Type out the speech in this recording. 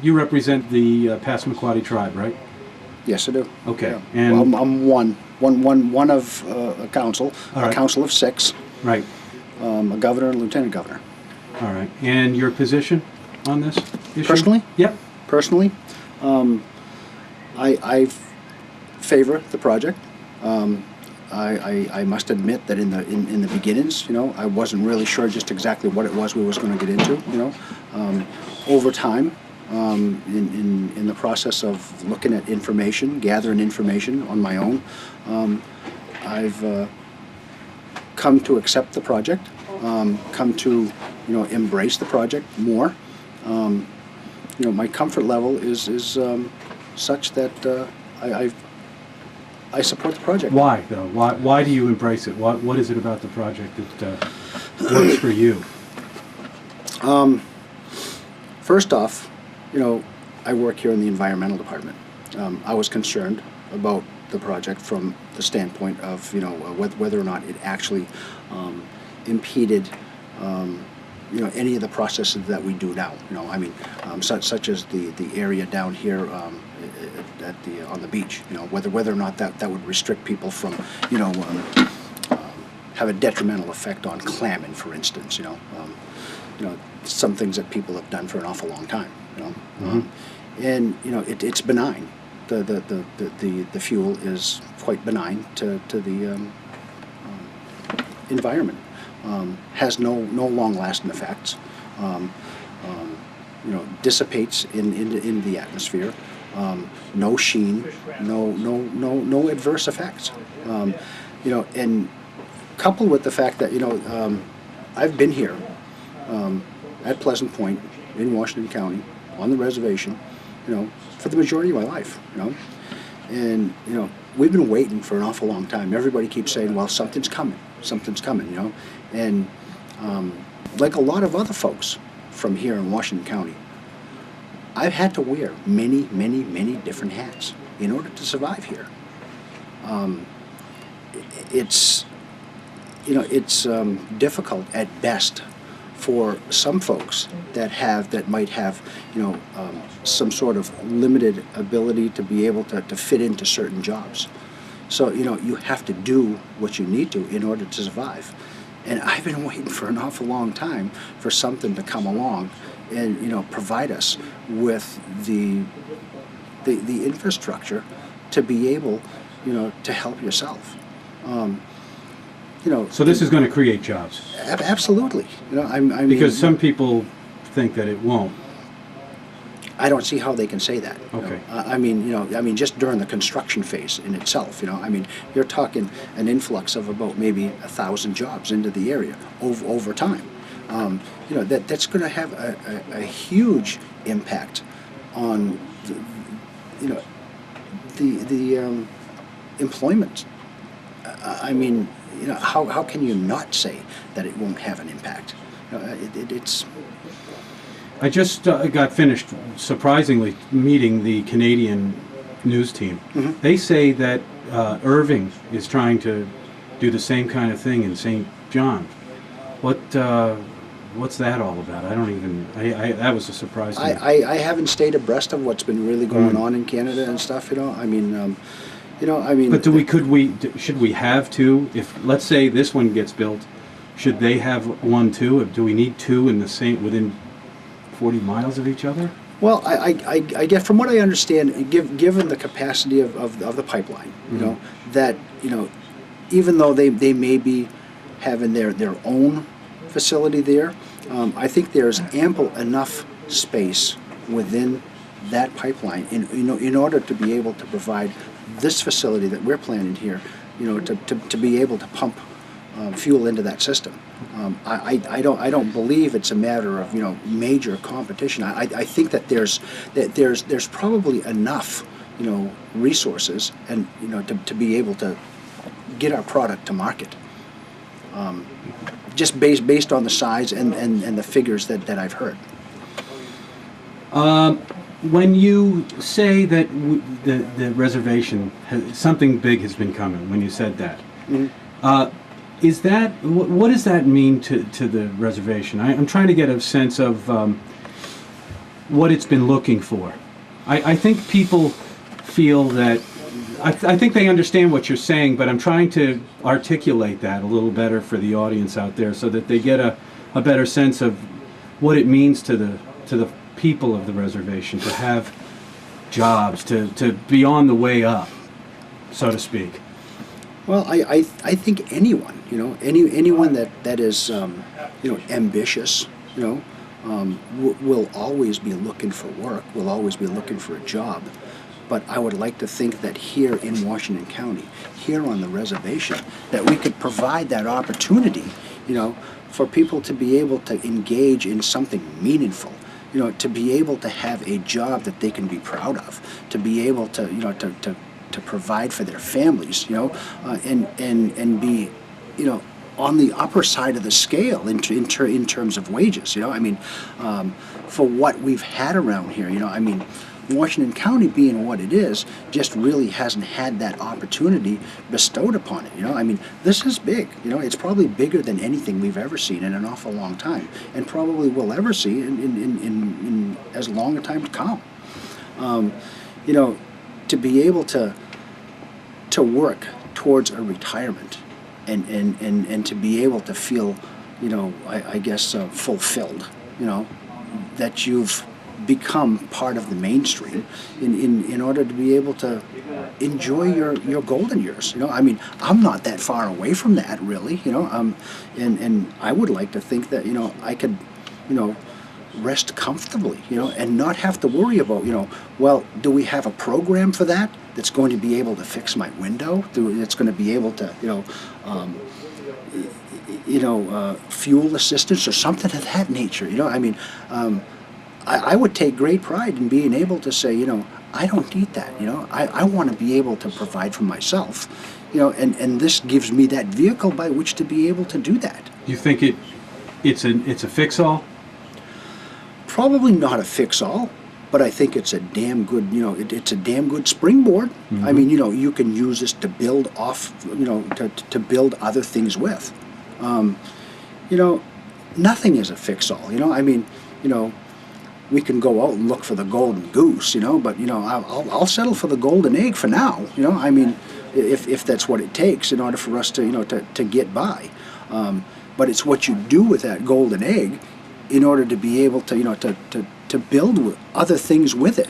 You represent the Passamaquoddy tribe, right? Yes, I do. Okay. Yeah. And Well, I'm one of a council, All right. a council of 6, right. a governor and lieutenant governor. All right. And your position on this issue? Personally? Yep. Personally, I favor the project. I must admit that in the beginnings, I wasn't really sure just exactly what it was we was going to get into. Over time, in the process of looking at information, gathering information on my own, I've come to accept the project, come to embrace the project more. My comfort level is such that I support the project. Why, though? Why do you embrace it? What is it about the project that works for you? First off, I work here in the environmental department. I was concerned about the project from the standpoint of whether or not it actually impeded any of the processes that we do now. Such as the area down here on the beach. Whether or not that would restrict people from have a detrimental effect on clamming, for instance. Some things that people have done for an awful long time. And it's benign. The fuel is quite benign to the environment. Has no long-lasting effects. Dissipates in the atmosphere. No sheen. No adverse effects. And coupled with the fact that I've been here at Pleasant Point in Washington County on the reservation, for the majority of my life. And we've been waiting for an awful long time. Everybody keeps saying, well, something's coming, and like a lot of other folks from here in Washington County, I've had to wear many different hats in order to survive here. It's difficult at best for some folks that might have some sort of limited ability to be able to fit into certain jobs. So you have to do what you need to in order to survive. And I've been waiting for an awful long time for something to come along and provide us with the infrastructure to be able to help yourself. So this is going to create jobs. Absolutely. Because some people think that it won't. I don't see how they can say that. Okay. Just during the construction phase in itself, you're talking an influx of about maybe 1,000 jobs into the area over time. That's going to have a huge impact on the employment. How can you not say that it won't have an impact? It's. I just got finished, surprisingly, meeting the Canadian news team. Mm-hmm. They say that Irving is trying to do the same kind of thing in St. John. What's that all about? I don't even. That was a surprise to me. I haven't stayed abreast of what's been really going on in Canada and stuff. But should we have two? If let's say this one gets built, should they have one too? Do we need two in the same within 40 miles of each other? Well, I get from what I understand, given the capacity of the pipeline, that even though they may be having their own facility there, I think there's ample enough space within that pipeline in order to be able to provide this facility that we're planning here, to be able to pump fuel into that system. I don't believe it's a matter of major competition. I think that there's probably enough resources and to be able to get our product to market. Just based on the size and the figures that I've heard. When you say that the reservation something big has been coming, when you said that. Mm-hmm. Is that what does that mean to the reservation? I'm trying to get a sense of what it's been looking for. I think people feel that, I think they understand what you're saying, but I'm trying to articulate that a little better for the audience out there so that they get a better sense of what it means to the people of the reservation to have jobs, to be on the way up, so to speak. Well, I think anyone, anyone that is, ambitious, will always be looking for work, will always be looking for a job. But I would like to think that here in Washington County, here on the reservation, that we could provide that opportunity, for people to be able to engage in something meaningful, to be able to have a job that they can be proud of, to be able to, to provide for their families, and be, on the upper side of the scale in terms of wages. For what we've had around here, Washington County being what it is just really hasn't had that opportunity bestowed upon it. This is big. It's probably bigger than anything we've ever seen in an awful long time, and probably will ever see in as long a time to come. To be able to work towards a retirement and to be able to feel, I guess, fulfilled, that you've become part of the mainstream in order to be able to enjoy your golden years. I'm not that far away from that, really, and I would like to think that, I could, rest comfortably, and not have to worry about, well, do we have a program for that that's going to be able to fix my window? It's going to be able to, fuel assistance or something of that nature. I would take great pride in being able to say, I don't need that. I want to be able to provide for myself, and this gives me that vehicle by which to be able to do that. You think it's a fix-all? Probably not a fix-all, but I think it's a damn good, it's a damn good springboard. Mm-hmm. You can use this to build off, to build other things with. Nothing is a fix-all. We can go out and look for the golden goose, but I'll settle for the golden egg for now. If that's what it takes in order for us to to get by. But it's what you do with that golden egg in order to be able to to build other things with it.